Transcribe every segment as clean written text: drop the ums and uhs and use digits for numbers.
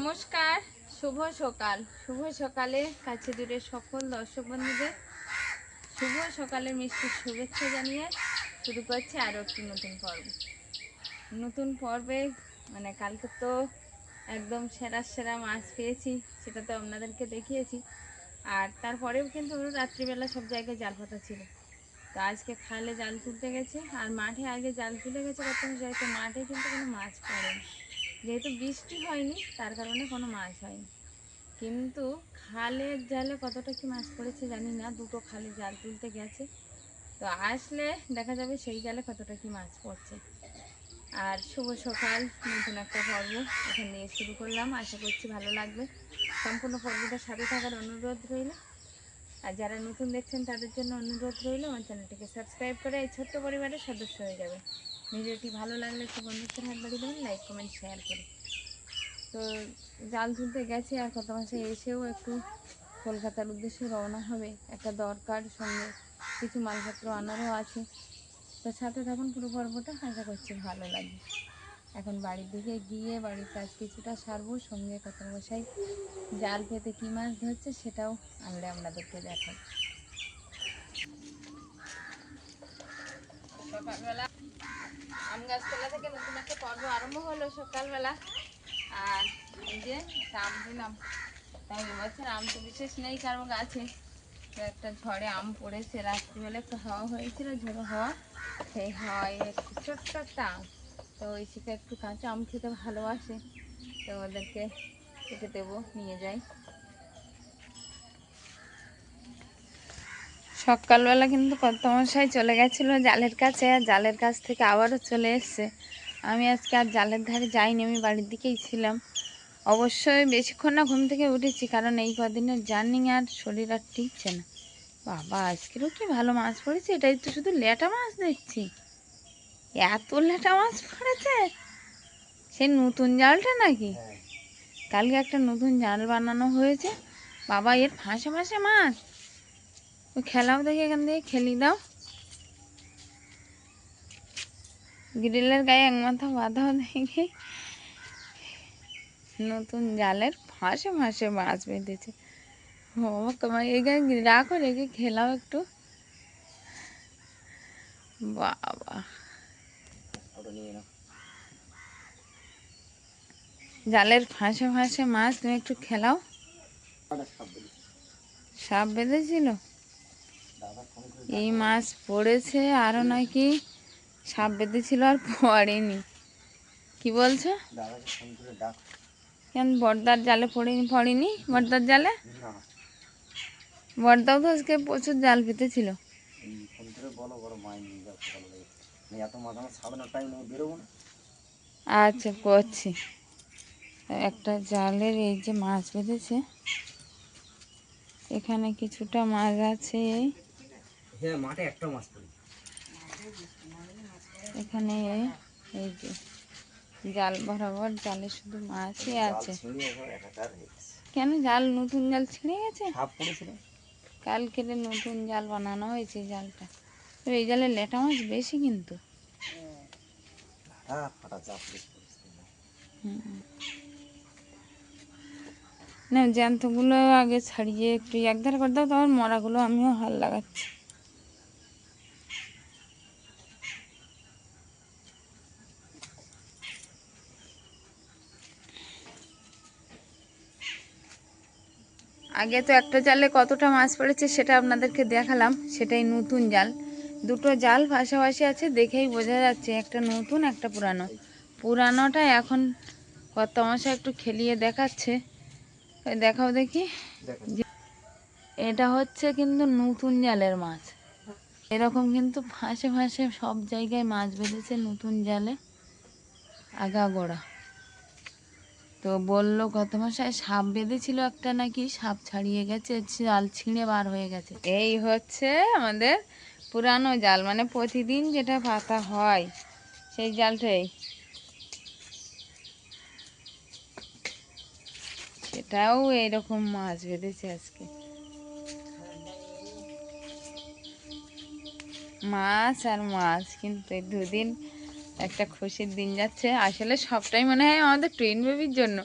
নমস্কার, শুভ সকাল। শুভ সকালে কাছে দূরে সকল দর্শক বন্ধুদের শুভ সকালের মিষ্টি শুভেচ্ছা জানিয়ে শুরু করছি আরও একটি নতুন পর্ব। নতুন পর্বে মানে কালকে তো একদম সেরা সেরা মাছ পেয়েছি, সেটা তো আপনাদেরকে দেখিয়েছি। আর তারপরেও কিন্তু রাত্রিবেলা সব জায়গায় জাল পাতা ছিল, তো আজকে খালে জাল তুলতে গেছে আর মাঠে আগে জাল তুলে গেছে প্রথম যাই, তো মাঠে কিন্তু কোনো মাছ পড়েনি, যেহেতু বৃষ্টি হয়নি তার কারণে কোনো মাছ হয়নি। কিন্তু খালের জালে কতটা কি মাছ পড়েছে জানি না, দুটো খালে জাল তুলতে গেছে, তো আসলে দেখা যাবে সেই জালে কতটা কি মাছ পড়ছে। আর শুভ সকাল, নতুন একটা পর্ব এখান দিয়ে শুরু করলাম, আশা করছি ভালো লাগবে। সম্পূর্ণ পর্বটার সাথে থাকার অনুরোধ রইল। আর যারা নতুন দেখছেন তাদের জন্য অনুরোধ রইল আমার চ্যানেলটিকে সাবস্ক্রাইব করে এই ছোট্ট পরিবারের সদস্য হয়ে যাবে। ভিডিওটি ভালো লাগলে একটু বন্ধুত্বের হাত বাড়িয়ে দেবেন, লাইক কমেন্ট শেয়ার করে। তো জাল তুলতে গেছে আর কত মাসে এসেও একটু কলকাতার উদ্দেশ্যে রওনা হবে, একটা দরকার, সঙ্গে কিছু মালপত্র আনারও আছে। তো সাথে থাকুন পুরো পর্বটা, আশা করছি ভালো লাগবে। এখন বাড়ির দিকে গিয়ে বাড়ির কাজ কিছুটা সারবো, সঙ্গে কত মশাই জাল পেতে কী মাছ ধরছে সেটাও আমরা আপনাদেরকে দেখাবো। সকালবেলা আম গাছতলা থেকে নতুন একটা পর্ব আরম্ভ হলো সকালবেলা। আর এই যে একটা আম দিলাম, তাই এবছর আম তো বিশেষ নেই কারো গাছে, তো একটা ঝড়ে আম পড়েছে, রাত্রিবেলা একটু হাওয়া হয়েছিল, ঝোড়ো হাওয়া, সেই হাওয়ায় একটু ছোট্ট একটা আম, তো ওই শিখে একটু কাঁচা আম খেতে ভালোবাসে, তো ওদেরকে কেটে দেবো, নিয়ে যাই। সকালবেলা কিন্তু কর্তামশাই চলে গেছিলো জালের কাছে, আর জালের কাছ থেকে আবারও চলে এসছে। আমি আজকে আর জালের ধারে যাইনি, আমি বাড়ির দিকেই ছিলাম। অবশ্যই বেশিক্ষণ না ঘুম থেকে উঠেছি, কারণ এই কদিনের জার্নি আর শরীর আর টিকছে না। বাবা আজকেরও কি ভালো মাছ পড়েছে, এটাই তো শুধু ল্যাটা মাছ দেখছি, এত ল্যাটা মাছ পড়েছে। সেই নতুন জালটা নাকি? কালকে একটা নতুন জাল বানানো হয়েছে, বাবা এর ফাঁসে ফাঁসে মাছ। ওই খেলাও দেখি, এখান থেকে খেলি দাও, গ্রিলের গায়ে এক মাথা বাঁধাও দেখি, নতুন জালের ফাঁসে ফাঁসে মাছ বেঁধেছে। ও তোমার এখানে রাখো, রেখে খেলাও একটু। বাবা জালের ফাঁসে ফাঁসে মাছ, তুমি একটু খেলাও। সাপ বেঁধেছিল, এই মাছ পড়েছে, আরো নাকি সাপ বেঁধেছিল আর পড়েনি। কি বলছো? কেন বড়দার জালে পড়েনি? বড়দার জালে বড়দাও তো আজকে প্রচুর জাল পেতেছিল। আচ্ছা করছি। একটা জালের এই যে মাছ বেঁধেছে, এখানে কিছুটা মাছ আছে, মাঠে একটা মাছ পড়ে এখানে, এই যে জাল বরাবর জালে শুধু মাছই আছে। কেন জাল নতুন জাল ছিঁড়ে গেছে? কালকে নতুন জাল বানানো হয়েছে জালটা, এই জালে লেটা মাছ বেশি কিন্তু। না জ্যান্তগুলো আগে ছাড়িয়ে একটু একধার করে দাও, তারপর মরাগুলো আমিও হাল লাগাচ্ছি। আগে তো একটা জালে কতটা মাছ পড়েছে সেটা আপনাদেরকে দেখালাম, সেটাই নতুন জাল। দুটো জাল পাশাপাশি আছে, দেখেই বোঝা যাচ্ছে একটা নতুন একটা পুরানো। পুরানোটা এখন কত মাসে একটু খেলিয়ে দেখাচ্ছে, দেখাও দেখি। এটা হচ্ছে কিন্তু নতুন জালের মাছ, এরকম কিন্তু ফাঁসে ফাঁসে সব জায়গায় মাছ বেঁধেছে নতুন জালে আগাগোড়া। তো বললো গত মাসে সাপ বেঁধেছিল একটা, নাকি সাপ ছাড়িয়ে গেছে, জাল ছিঁড়ে বার হয়ে গেছে। এই হচ্ছে আমাদের পুরানো জাল, মানে প্রতিদিন যেটা পাতা হয় সেই জালটাই, সেটাও এইরকম মাছ বেঁধেছে আজকে। মাছ আর মাছ, কিন্তু এই দুদিন একটা খুশির দিন যাচ্ছে। আসলে সবটাই মনে হয় আমাদের টুইন বেবির জন্য,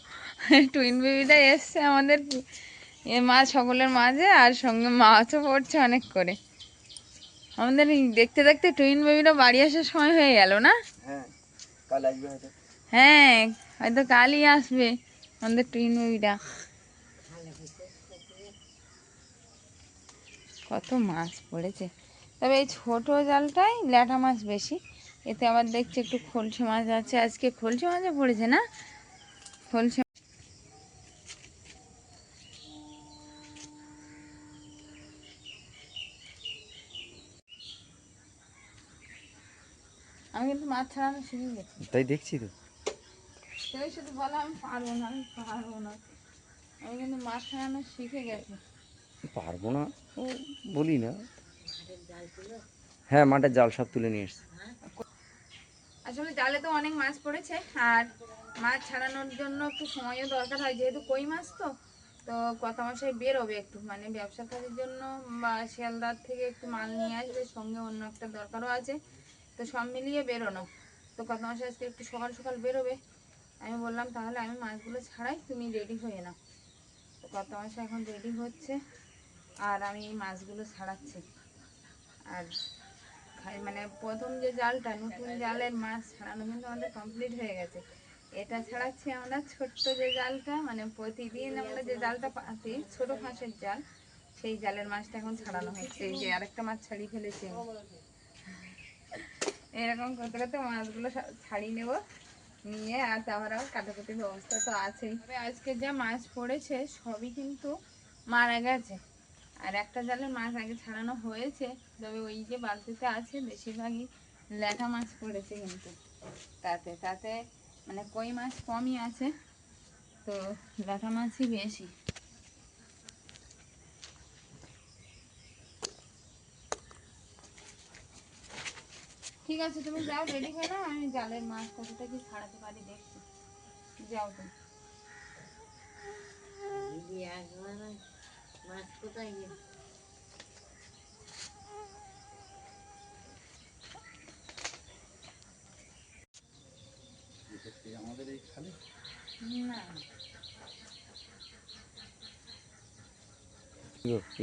টুইন বেবিটা এসছে আমাদের এ মা সকলের মাঝে, আর সঙ্গে মাছও পড়ছে অনেক করে। আমাদের দেখতে দেখতে টুইন বেবিটা বাড়ি আসার সময় হয়ে গেল না? হ্যাঁ, কাল আসবে হয়তো। হ্যাঁ, হয়তো কালই আসবে আমাদের টুইন বেবিটা। কত মাছ পড়েছে, তবে এই ছোট জালটাই ল্যাটা মাছ বেশি। এতে আবার দেখছি একটু খলসে মাছ আছে, আজকে খলসে মাছও পড়েছে না? খলসে আমি কিন্তু মাছ ছাড়ানো শিখে গেছি। তাই দেখছি তো। তুমি শুধু বলো আমি পারবো না, আমি পারবো না। আমি কিন্তু মাছ ছাড়ানো শিখে গেছি। পারবো না ও বলি না। হ্যাঁ, মাঠের জাল সব তুলে নিয়ে এসছি। আসলে জালে তো অনেক মাছ পড়েছে, আর মাছ ছাড়ানোর জন্য একটু সময়ও দরকার হয়, যেহেতু কই মাছ তো। তো কত মাসে বেরোবে একটু, মানে ব্যবসা কাজের জন্য বা শিয়ালদার থেকে একটু মাল নিয়ে আসবে, সঙ্গে অন্য একটা দরকারও আছে। তো সব মিলিয়ে বেরোনো। তো কত মাসে আজকে একটু সকাল সকাল বেরোবে। আমি বললাম তাহলে আমি মাছগুলো ছাড়াই, তুমি রেডি হয়ে নাও। তো কত মাসে এখন রেডি হচ্ছে, আর আমি এই মাছগুলো ছাড়াচ্ছি। আর মানে প্রথম যে জালটা, নতুন জালের মাছ ছাড়ানো কিন্তু আমাদের কমপ্লিট হয়ে গেছে। এটা ছাড়াচ্ছি আমরা ছোট্ট যে জালটা, মানে প্রতিদিন আমরা যে জালটা পাতি ছোট ফাঁসের জাল, সেই জালের মাছটা এখন ছাড়ানো হচ্ছে। এই যে আরেকটা মাছ ছাড়িয়ে ফেলেছি এরকম করতে করতে মাছগুলো ছাড়িয়ে নেব, নিয়ে আর তারপরেও কাটাকুটির ব্যবস্থা তো আছেই। তবে আজকে যা মাছ পড়েছে সবই কিন্তু মারা গেছে। আর একটা জালের মাছ আগে ছাড়ানো হয়েছে, তবে ওই যে বালতিতে আছে বেশিরভাগই ল্যাঠা মাছ পড়েছে কিন্তু। তাতে তাতে মানে কই মাছ কমই আছে, তো ল্যাঠা মাছই বেশি। ঠিক আছে, তুমি যাও রেডি হয়ে নাও, আমি জালের মাছ কতটা কি ছাড়াতে পারি দেখছি। যাও তুমি। মাছ কোথায় গেছে? আমাদের এই খালে না,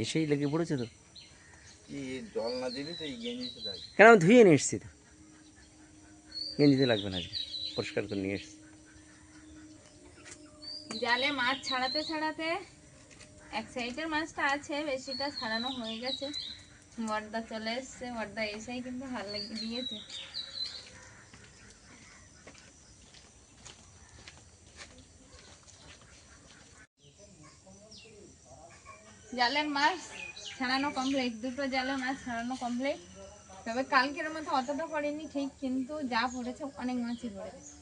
এসেই লেগে পড়েছে তো। এই জল না দিলে তো এই গেঞ্জিতে লাগে। কেন আমি ধুয়ে নিয়ে এসছি তো, গেঞ্জিতে লাগবে না, আজকে পরিষ্কার করে নিয়ে এসছি। জালে মাছ ছাড়াতে ছাড়াতে এক সাইডের মাছটা আছে, বেশিটা ছাড়ানো হয়ে গেছে। বর্দা চলে এসছে, বর্দা এসেই কিন্তু হাল লাগিয়ে দিয়েছে। জালের মাছ ছাড়ানো কমপ্লিট, দুটো জালের মাছ ছাড়ানো কমপ্লিট। তবে কালকের মতো অতটা পড়েনি ঠিক, কিন্তু যা পড়েছে অনেক মাছই পড়েছে।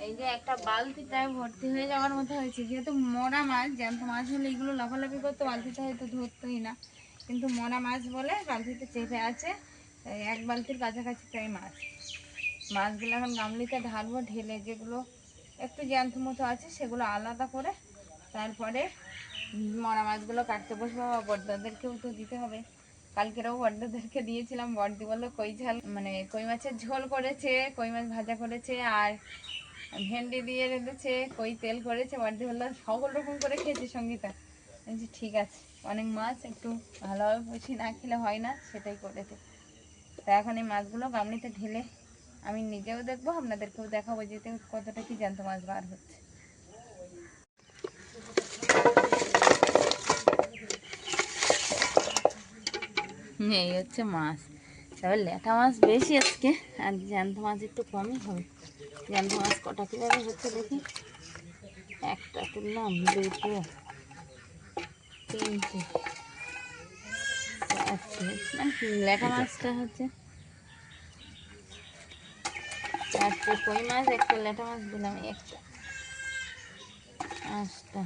এই যে একটা বালতিটায় ভর্তি হয়ে যাওয়ার মতো হয়েছে, যেহেতু মরা মাছ, জ্যান্ত মাছ হলে এগুলো লাফালাফি করতো, বালতিটা হয়তো ধরতোই না। কিন্তু মরা মাছ বলে বালতিতে চেপে আছে এক বালতির কাছাকাছি প্রায় মাছ। মাছগুলো এখন গামলিতে ঢালবো, ঢেলে যেগুলো একটু জ্যান্ত মতো আছে সেগুলো আলাদা করে তারপরে মরা মাছগুলো কাটতে বসবো। বা বড়দাদেরকেও তো দিতে হবে, কালকেরও বড়দাদেরকে দিয়েছিলাম। বড়দি বললো কই ঝাল, মানে কই মাছের ঝোল করেছে, কই মাছ ভাজা করেছে, আর ভেন্ডি দিয়ে রেঁধেছে, কই তেল করেছে। বড়দি বললো সকল রকম করে খেয়েছি সঙ্গীতা। বলছি ঠিক আছে, অনেক মাছ একটু ভালোভাবে বেশি না খেলে হয় না, সেটাই করেছে। তা এখন এই মাছগুলো গামলিতে ঢেলে আমি নিজেও দেখবো, আপনাদেরকেও দেখাবো যেতে কতটা কি জ্যান্ত মাছ বার হচ্ছে। এই হচ্ছে মাছ, তবে ল্যাটা মাছ বেশি আজকে, আর জ্যান্ত মাছ একটু কমই হবে। জ্যান্ত মাছ কটা কীভাবে হচ্ছে দেখি। একটা তুললাম, দুটো, তিনটে, চারটে, মানে ল্যাটা মাছটা হচ্ছে চারটে কই মাছ, একটা ল্যাটা মাছ দিলাম, একটা, পাঁচটা,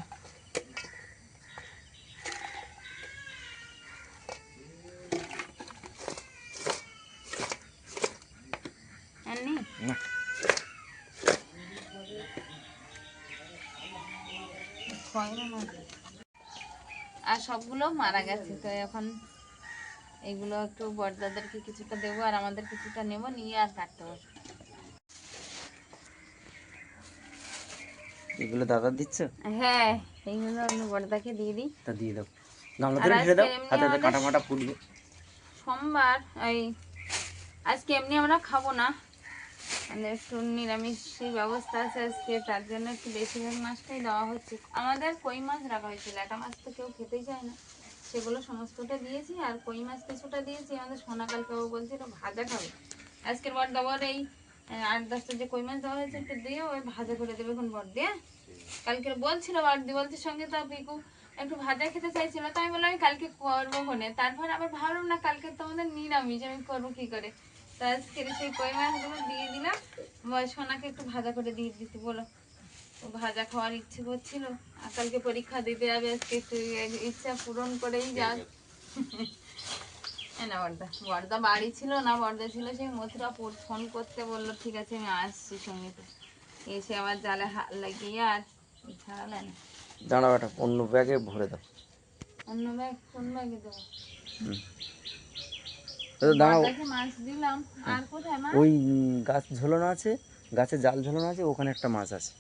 আর নেই। কয়রা মাছ আর সবগুলো মারা গেছে। তো এখন এগুলো একটু বড়দাদেরকে কিছুটা দেবো, আর আমাদের কিছুটা নেবো, নিয়ে আর কাটতে বসবো। এগুলো দাদা দিচ্ছ? হ্যাঁ, এইগুলো আমি বড়দাকে দিয়ে দিই। তা দিয়ে দাও, গামলা আর ধরে ঢেলে দাও, আজকে এমনি হাতে হাতে আমাদের কাটা ফাটা ফুটবে। সোমবার, আজকে এমনি আমরা খাবো না, আমাদের একটু নিরামিষের ব্যবস্থা আছে আজকে, তার জন্য একটু বেশিরভাগ মাছটাই দেওয়া হচ্ছে। আমাদের কই মাছ রাখা হয়েছিল, একটা মাছ তো কেউ খেতেই চায় না, সেগুলো সমস্তটা দিয়েছি। আর কই মাছ কিছুটা দিয়েছি, আমাদের সোনাকালকেও বলছিল ভাজা খাবে। আজকের বর দেওয়ার এই 8-10টা যে কই মাছ দেওয়া হয়েছে একটু দিয়ে ওই ভাজা করে দেবে এখন বর দিয়ে। কালকে বলছিল বাড়দি বলতে সঙ্গে তা পিকু একটু ভাজা খেতে চাইছিল, তাই আমি বললাম আমি কালকে করবো ফোনে। তারপর আবার ভাবলাম না কালকে তো আমাদের নিরামিষ, আমি করবো কি করে। তা আজকে সেই কই মাছগুলো দিয়ে দিলাম, সোনাকে একটু ভাজা করে দিয়ে দিতে বলো, ও ভাজা খাওয়ার ইচ্ছে করছিল। আর কালকে পরীক্ষা দিতে যাবে, আজকে একটু ইচ্ছা পূরণ করেই যাক। না বর্দা, বর্দা বাড়ি ছিল না, বর্দা ছিল সেই মথুরাপুর, ফোন করতে বললো ঠিক আছে আমি আসছি সঙ্গে। তো এসে আবার জালে হাত লাগিয়ে আর ছাড়ালেন। দাঁড়াও, একটা অন্য ব্যাগে ভরে দাও। অন্য ব্যাগ? কোন ব্যাগে দেবো? দাঁড়াও, বর্দাকে মাছ দিলাম, আর কোথায় মাছ? ওই গাছ ঝোলানো আছে, গাছে জাল ঝোলানো আছে, ওখানে একটা মাছ আছে।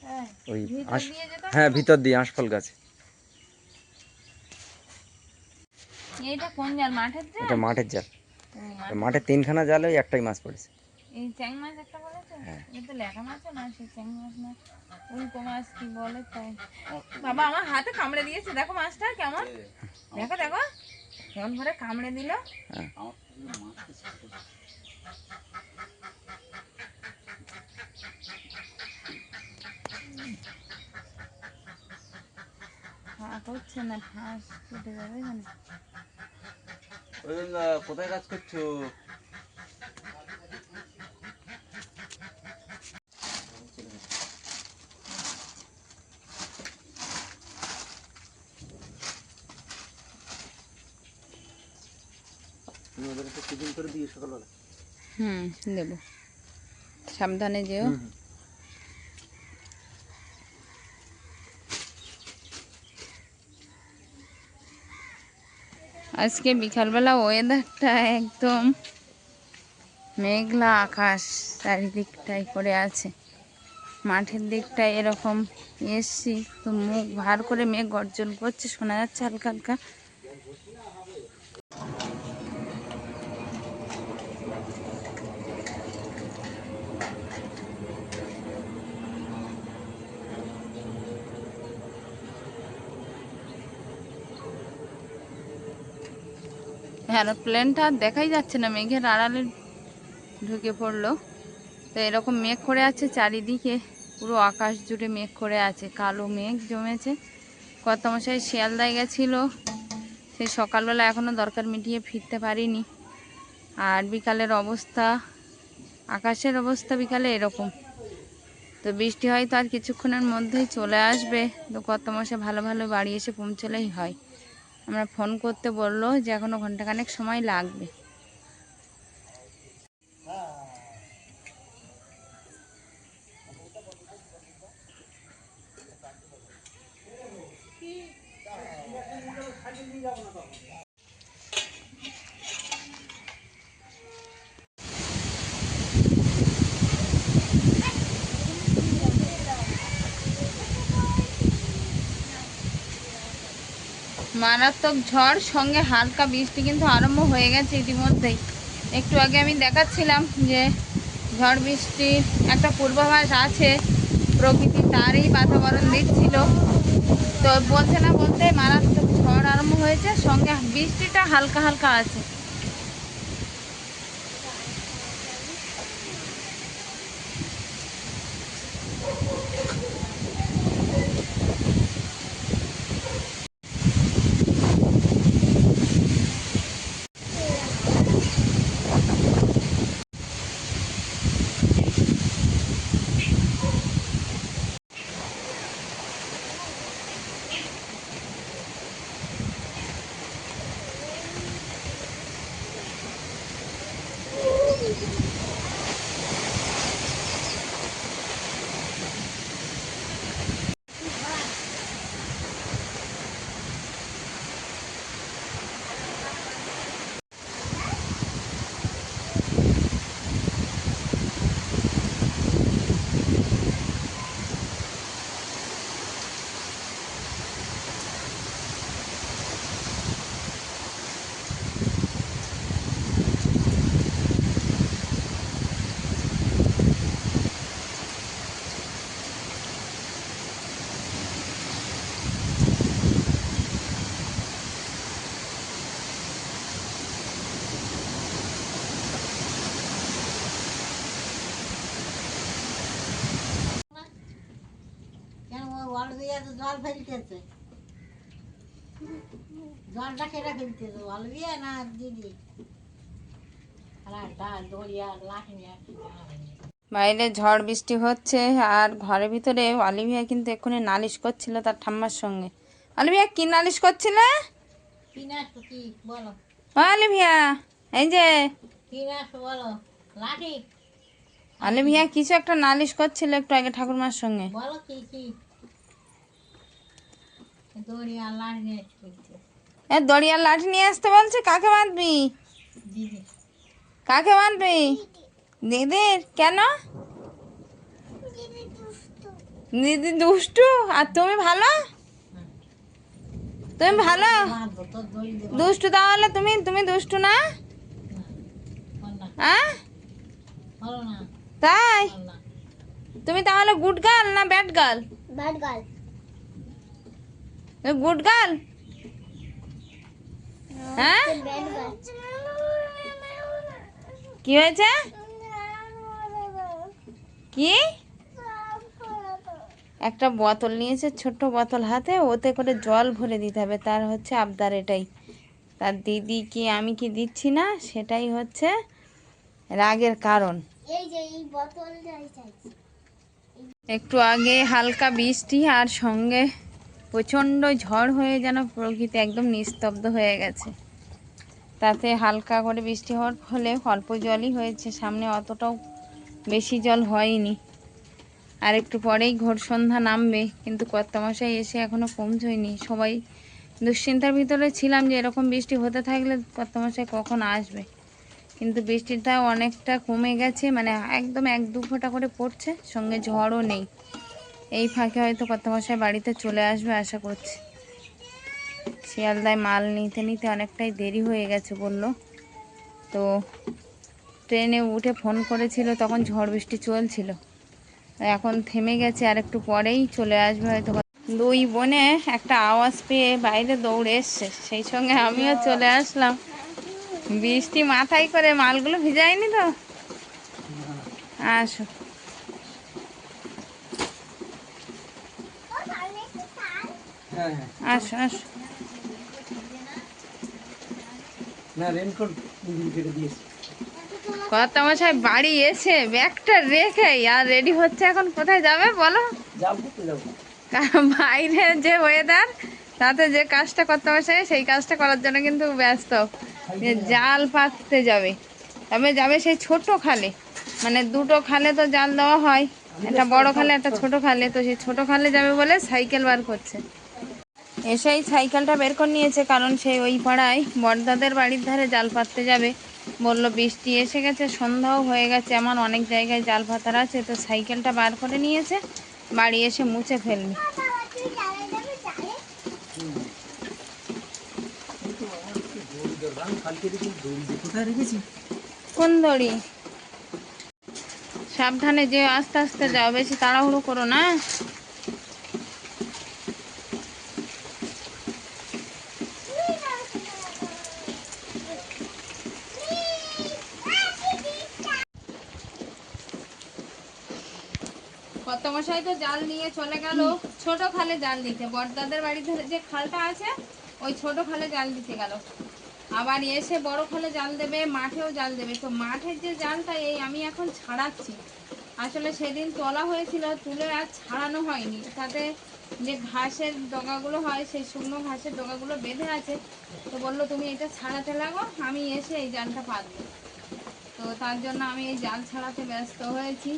হ্যাঁ, ওই ভিতর দিয়ে যেতে হবে হ্যাঁ, না? ভিতর দিয়ে আঁশফল গাছে। এইটা কোন জাল, মাঠের জাল? এটা মাঠের জাল। ও, মাঠের। মাঠে 3খানা জাল, ওই একটাই মাছ পড়েছে। এই চ্যাং মাছ একটা বলেছে, হ্যাঁ। এটা তো ল্যাটা মাছও না, সেই চ্যাং মাছ না, উল্টো মাছ কি বলে তাই। বাবা আমার হাতে কামড়ে দিয়েছে, দেখো মাছটা কেমন, দেখো দেখো কেমন করে কামড়ে দিল। হ্যাঁ। হচ্ছে না, ফাঁস কেটে যাবে এখানে। কোথায় কাজ করছো? তুমি ওদের একটা টিফিন করে দিয়ে সকালবেলা। দেবো, সাবধানে যেও। আজকে বিকালবেলা ওয়েদারটা একদম মেঘলা আকাশ, চারিদিকটাই করে আছে। মাঠের দিকটায় এরকম এসছি তো মুখ ভার করে মেঘ গর্জন করছে, শোনা যাচ্ছে হালকা হালকা। এরোপ্লেনটা দেখাই যাচ্ছে না, মেঘের আড়ালে ঢুকে পড়লো। তো এরকম মেঘ করে আছে চারিদিকে, পুরো আকাশ জুড়ে মেঘ করে আছে, কালো মেঘ জমেছে। কর্তামশাই শিয়ালদায় গেছিলো, সেই সকালবেলা এখনও দরকার মিটিয়ে ফিরতে পারিনি। আর বিকালের অবস্থা, আকাশের অবস্থা বিকালে এরকম। তো বৃষ্টি হয়তো আর কিছুক্ষণের মধ্যেই চলে আসবে, তো কর্তামশাই ভালো ভালো বাড়ি এসে পৌঁছলেই হয়। আমরা ফোন করতে বললো যে এখনও ঘন্টাখানেক সময় লাগবে। মারাত্মক ঝড় সঙ্গে হালকা বৃষ্টি কিন্তু আরম্ভ হয়ে গেছে ইতিমধ্যেই। একটু আগে আমি দেখাচ্ছিলাম যে ঝড় বৃষ্টির একটা পূর্বাভাস আছে, প্রকৃতি তারই বাতাবরণ দিচ্ছিল। তো বলতে না বলতে মারাত্মক ঝড় আরম্ভ হয়েছে, সঙ্গে বৃষ্টিটা হালকা হালকা আছে। দিয়ে তো জল ফেলতেছে, জলটা কেটে ফেলতেছে, অলবিয়া না দিদি? দড়িয়া লাঠি নিয়ে আসছে, বাইরে ঝড় বৃষ্টি হচ্ছে আর ঘরের ভিতরে অলিভিয়া কিন্তু এক্ষুনি নালিশ করছিল তার ঠাম্মার সঙ্গে। অলিভিয়া কি নালিশ করছিলে? কি না আসতো, কি বলো, অলিভিয়া এই যে কি না আসতো বলো, লাঠি অলিভিয়া কিছু একটা নালিশ করছিল একটু আগে ঠাকুরমার সঙ্গে। বলো, কি কি? দড়িয়া লাঠি নিয়ে আসছে এ দড়িয়ার লাঠি নিয়ে আসতে বলছে? কাকে বাঁধবি? দিদি। কাকে বাঁধবি? দিদির? কেন? দিদি দুষ্টু আর তুমি ভালো? তুমি ভালো? বাঁধবো তোর দড়ি দেবো দুষ্টু তাহলে তুমি তুমি দুষ্টু না? হ্যাঁ বলো না, তাই? বলো না। তুমি তাহলে গুড গার্ল না bad girl? Bad girl. Good girl? হ্যাঁ কি হয়েছে? কি? একটা বোতল নিয়েছে, ছোট্ট বোতল হাতে, ওতে করে জল ভরে দিতে হবে, তার হচ্ছে আবদার এটাই। তার দিদি কি আমি কি দিচ্ছি না সেটাই হচ্ছে রাগের কারণ। একটু আগে হালকা বৃষ্টি আর সঙ্গে প্রচণ্ড ঝড় হয়ে যেন প্রকৃতি একদম নিস্তব্ধ হয়ে গেছে। তাতে হালকা করে বৃষ্টি হওয়ার ফলে অল্প জলই হয়েছে, সামনে অতটাও বেশি জল হয়নি। আর একটু পরেই ঘোর সন্ধ্যা নামবে, কিন্তু কর্তামশাই এসে এখনও পৌঁছয়নি। সবাই দুশ্চিন্তার ভিতরে ছিলাম যে এরকম বৃষ্টি হতে থাকলে কর্তামশাই কখন আসবে, কিন্তু বৃষ্টিটাও অনেকটা কমে গেছে, মানে একদম 1-2 ফোঁটা করে পড়ছে, সঙ্গে ঝড়ও নেই। এই ফাঁকে হয়তো কর্তামশাই বাড়িতে চলে আসবে আশা করছি। শিয়ালদায় মাল নিতে নিতে অনেকটাই দেরি হয়ে গেছে বলল, তো ট্রেনে উঠে ফোন করেছিল তখন ঝড় বৃষ্টি চলছিল, এখন থেমে গেছে, আর একটু পরেই চলে আসবে হয়তো। দুই বোনে একটা আওয়াজ পেয়ে বাইরে দৌড়ে এসছে, সেই সঙ্গে আমিও চলে আসলাম। বৃষ্টি মাথায় করে, মালগুলো ভিজায়নি তো? আসো আসো আসো। না রেনকোট কেটে দিয়েছি। কর্তামশাই বাড়ি এসে ব্যাগটা রেখে আর রেডি হচ্ছে, এখন কোথায় যাবে বলো? জাল করতে যাবো। কারণ বাইরে যে ওয়েদার, তাতে যে কাজটা কর্তামশাই সেই কাজটা করার জন্য কিন্তু ব্যস্ত, যে জাল পাততে যাবে। তবে যাবে সেই ছোট খালে, মানে দুটো খালে তো জাল দেওয়া হয়, একটা বড় খালে একটা ছোট খালে, তো সেই ছোট খালে যাবে বলে সাইকেল বার করছে। এসেই সাইকেলটা বের করে নিয়েছে, কারণ সেই ওই পাড়ায় বড়দাদের বাড়ির ধারে জাল পাততে যাবে। বললো বৃষ্টি এসে গেছে, সন্ধ্যাও হয়ে গেছে, এমন অনেক জায়গায় জাল পাতার আছে, তো সাইকেলটা বার করে নিয়েছে, বাড়ি এসে মুছে ফেলবে। কোন দড়ি? সাবধানে যে, আস্তে আস্তে যাও, বেশি তাড়াহুড়ো করো না। কর্তামশাই তো জাল নিয়ে চলে গেল ছোট খালে জাল দিতে, বড়দাদের বাড়ির ধারে যে খালটা আছে ওই ছোট খালে জাল দিতে গেল। আবার এসে বড় খালে জাল দেবে, মাঠেও জাল দেবে। তো মাঠের যে জালটা এই আমি এখন ছাড়াচ্ছি, আসলে সেদিন তোলা হয়েছিল, তুলে আর ছাড়ানো হয়নি, তাতে যে ঘাসের ডগাগুলো হয় সেই শুকনো ঘাসের ডগাগুলো বেঁধে আছে। তো বললো তুমি এটা ছাড়াতে লাগো, আমি এসে এই জালটা পাতবো। তো তার জন্য আমি এই জাল ছাড়াতে ব্যস্ত হয়েছি।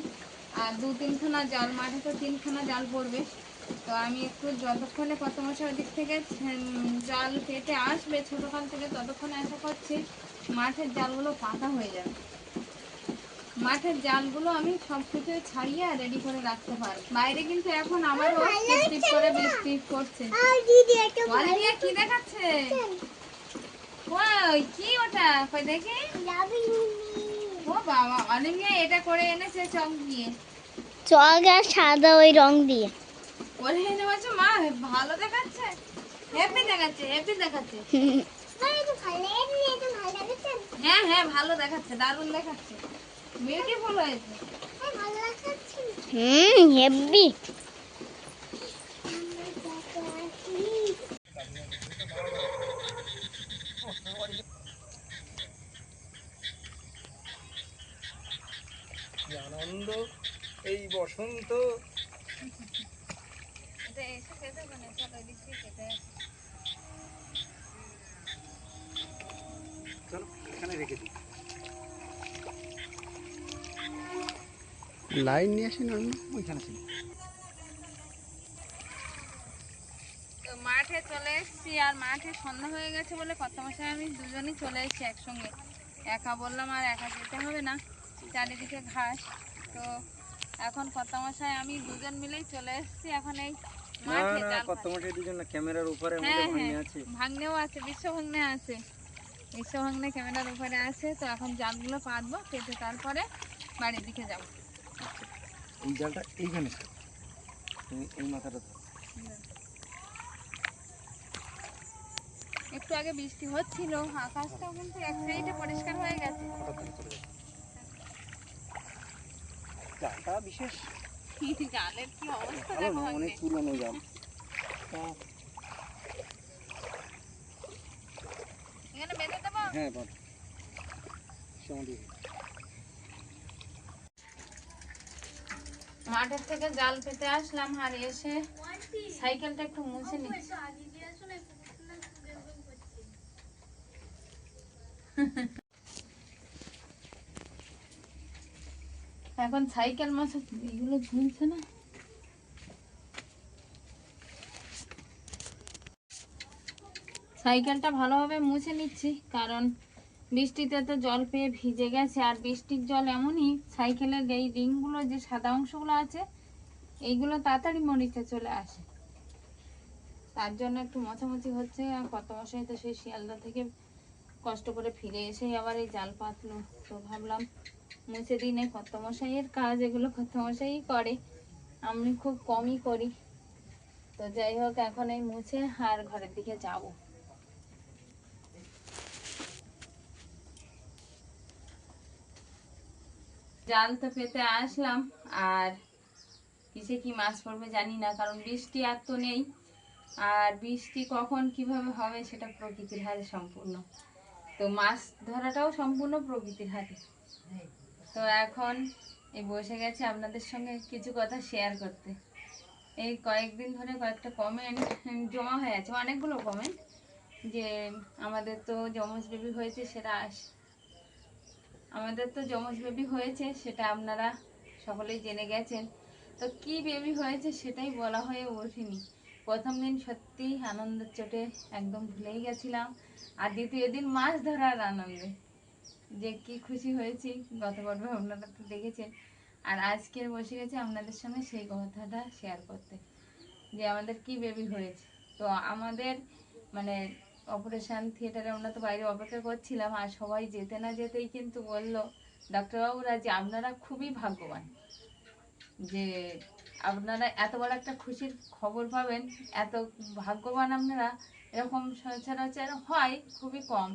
আর 2-3খানা জাল, মাঠে তো 3খানা জাল পড়বে। তো আমি একটু যতক্ষণে কর্তামশাই ওদিক থেকে জাল পেতে আসবে ছোট খাল থেকে, ততক্ষণে আশা করছি মাঠের জালগুলো পাতা হয়ে যাবে। মাঠের জালগুলো আমি সব কিছু ছাড়িয়ে রেডি করে রাখতে পারবো। বাইরে কিন্তু এখন আমারও টিপ করে বৃষ্টি পড়ছে। অলিভিয়া কি দেখাচ্ছে? ওই কি ওটা? কই দেখি। ও বাবা, অলিভিয়া এটা করে এনেছে চক দিয়ে। চক আর সাদা ওই রং দিয়ে ওরে এনে বলছে মা ভালো দেখাচ্ছে, হেপি দেখাচ্ছে, হেপি দেখাচ্ছে। হ্যাঁ হ্যাঁ ভালো দেখাচ্ছে, দারুণ দেখাচ্ছে, বিউটিফুল হয়েছে। হেভি। আনন্দ এই বসন্ত। এটা এসে খেতে হবে না, চলো এদিক দিয়ে খেতে আসি। চলো এখানে রেখে দিই। লাইন নিয়ে আসেন অন্য ওইখানে ছিল। তো মাঠে চলে এসেছি, আর মাঠে সন্ধ্যা হয়ে গেছে বলে কর্তামশাই আমি দুজনই চলে এসেছি একসঙ্গে। একা বললাম আর একা যেতে হবে না, চারিদিকে ঘাস। তো এখন কর্তামশাই আমি দুজন মিলেই চলে এসেছি এখন এই মাঠে জাল কর্তামশাই দুজন না, ক্যামেরার উপরে হ্যাঁ হ্যাঁ ভাগ্নেও আছে, বিশ্বভাগ্নে আছে, বিশ্বভাগ্নে ক্যামেরার উপরে আছে। তো এখন জালগুলো পাতবো, পেতে তারপরে বাড়ির দিকে যাবো। এই জালটা এইখানে ছিল, তুমি এই মাথাটা ধরো। একটু আগে বৃষ্টি হচ্ছিল, আকাশটাও কিন্তু এক সাইডে পরিষ্কার হয়ে গেছে। জালটা বিশেষ জালের কি অবস্থা ভালো দেখো না, অনেক ভাগ্নে। পুরনো জাল। এখানে বেঁধে দেবো। হ্যাঁ বল সমাধি। মাঠের থেকে জাল পেতে আসলাম, আর এসে সাইকেলটা একটু মুছে নিচ্ছি। এখন সাইকেল মোছা, এগুলো ঝুলছে না। সাইকেলটা ভালোভাবে মুছে নিচ্ছি, কারণ বৃষ্টিতে তো জল পেয়ে ভিজে গেছে। আর বৃষ্টির জল এমনই, সাইকেলের এই রিংগুলো যে সাদা অংশগুলো আছে এইগুলো তাড়াতাড়ি মরিচে চলে আসে, তার জন্য একটু মোছামুছি হচ্ছে। আর কত মশাই তো সেই শিয়ালদা থেকে কষ্ট করে ফিরে এসেই আবার এই জাল পাতলো। তো ভাবলাম মুছে দিই না, কত মশাইয়ের কাজ এগুলো কত মশাই করে, আমি খুব কমই করি। তো যাই হোক, এখন এই মুছে আর ঘরের দিকে যাব। জাল তো পেতে আসলাম, আর কিসে কি মাছ পড়বে জানি না, কারণ বৃষ্টি আর তো নেই। আর বৃষ্টি কখন কিভাবে হবে সেটা প্রকৃতির হাতে সম্পূর্ণ। তো মাছ ধরাটাও সম্পূর্ণ প্রকৃতির হাতে। তো এখন এই বসে গেছে আপনাদের সঙ্গে কিছু কথা শেয়ার করতে। এই কয়েকদিন ধরে কয়েকটা কমেন্ট জমা হয়ে আছে, অনেকগুলো কমেন্ট, যে আমাদের তো যমজ বেবি হয়েছে সেটা আপনারা সকলেই জেনে গেছেন। তো কি বেবি হয়েছে সেটাই বলা হয়ে ওঠেনি। প্রথম দিন সত্যি আনন্দের চোটে একদম ভুলেই গেছিলাম, আর দ্বিতীয় দিন মাছ ধরার আনন্দে যে কি খুশি হয়েছি, গত পর্বে আপনারা তো দেখেছেন। আর আজকের বসে গেছে আপনাদের সঙ্গে সেই কথাটা শেয়ার করতে, যে আমাদের কি বেবি হয়েছে। তো আমাদের মানে অপারেশন থিয়েটারে আমরা তো বাইরে অপেক্ষা করছিলাম, আর সবাই যেতে না যেতেই কিন্তু বললো ডাক্তারবাবুরা যে আপনারা খুবই ভাগ্যবান, যে আপনারা এত বড় একটা খুশির খবর পাবেন, এত ভাগ্যবান আপনারা, এরকম সচরাচর হয় খুবই কম।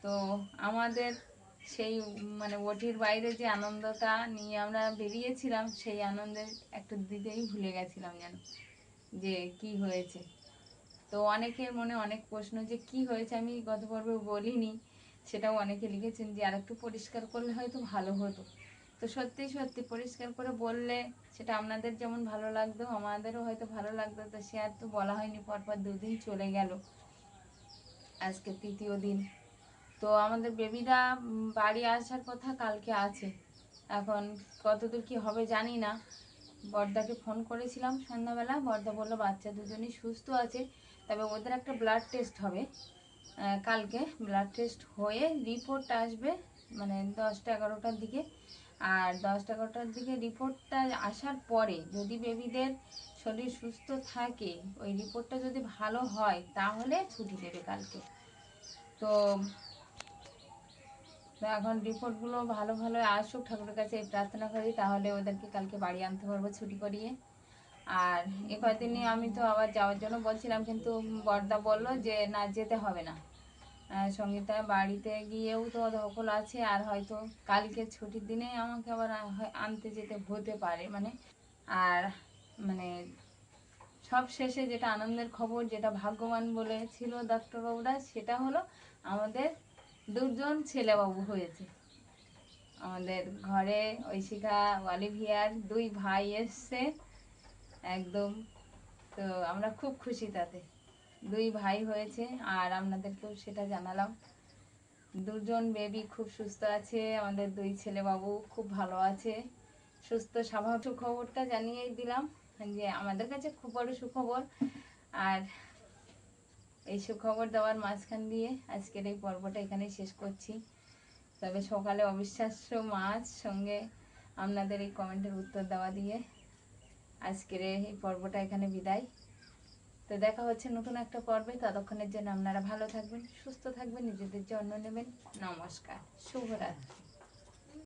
তো আমাদের সেই মানে ওটির বাইরে যে আনন্দটা নিয়ে আমরা বেরিয়েছিলাম, সেই আনন্দের একটু দিতেই ভুলে গেছিলাম যেন, যে কি হয়েছে। তো অনেকের মনে অনেক প্রশ্ন যে কি হয়েছে, আমি গত পর্বে বলিনি, সেটাও অনেকে লিখেছেন যে আর একটু পরিষ্কার করলে হয়তো ভালো হতো। তো সত্যি সত্যি পরিষ্কার করে বললে সেটা আপনাদের যেমন ভালো লাগতো, আমাদেরও হয়তো ভালো লাগতো। তো সে আর তো বলা হয়নি, পরপর দুদিন চলে গেল, আজকে তৃতীয় দিন। তো আমাদের বেবিরা বাড়ি আসার কথা কালকে আছে, এখন কতদূর কি হবে জানি না। বড়দাকে ফোন করেছিলাম সন্ধ্যাবেলা, বড়দা বললো বাচ্চা দুজনই সুস্থ আছে, তবে ওদের একটা ব্লাড টেস্ট হবে কালকে। ব্লাড টেস্ট হয়ে রিপোর্ট আসবে মানে 10টা-11টার দিকে। আর 10টা-11টার দিকে রিপোর্টটা আসার পরে যদি বেবিদের শরীর সুস্থ থাকে, ওই রিপোর্টটা যদি ভালো হয় তাহলে ছুটি দেবে কালকে। তো এখন রিপোর্টগুলো ভালো ভালো আসুক, ঠাকুরের কাছে প্রার্থনা করি, তাহলে ওদেরকে কালকে বাড়ি আনতে পারবো ছুটি করিয়ে। আর এ কয়দিনে আমি তো আবার যাওয়ার জন্য বলছিলাম, কিন্তু বড়দা বললো যে না, যেতে হবে না। সঙ্গীতা বাড়িতে গিয়েও তো ধকল আছে, আর হয়তো কালকে ছুটির দিনে আমাকে আবার আনতে যেতে হতে পারে মানে। আর মানে সব শেষে যেটা আনন্দের খবর, যেটা ভাগ্যবান বলেছিল ডাক্তারবাবুরা, সেটা হলো আমাদের দুজন ছেলেবাবু হয়েছে। আমাদের ঘরে ঐশিকা অলিভিয়ার 2 ভাই এসছে একদম। তো আমরা খুব খুশি তাতে, 2 ভাই হয়েছে। আর আপনাদেরকেও সেটা জানালাম। 2জন বেবি খুব সুস্থ আছে, আমাদের 2 ছেলে বাবু খুব ভালো আছে, সুস্থ স্বাভাবিক। সুখবরটা জানিয়েই দিলাম যে আমাদের কাছে খুব বড় সুখবর। আর এই সুখবর দেওয়ার মাঝখান দিয়ে আজকের এই পর্বটা এখানেই শেষ করছি। তবে সকালে অবিশ্বাস্য মাছ সঙ্গে আপনাদের এই কমেন্টের উত্তর দেওয়া দিয়ে আজকের এই পর্বটা এখানে বিদায়। তো দেখা হচ্ছে নতুন একটা পর্বে। ততক্ষণের জন্য আপনারা ভালো থাকবেন, সুস্থ থাকবেন, নিজেদের যত্ন নেবেন। নমস্কার, শুভরাত্রি।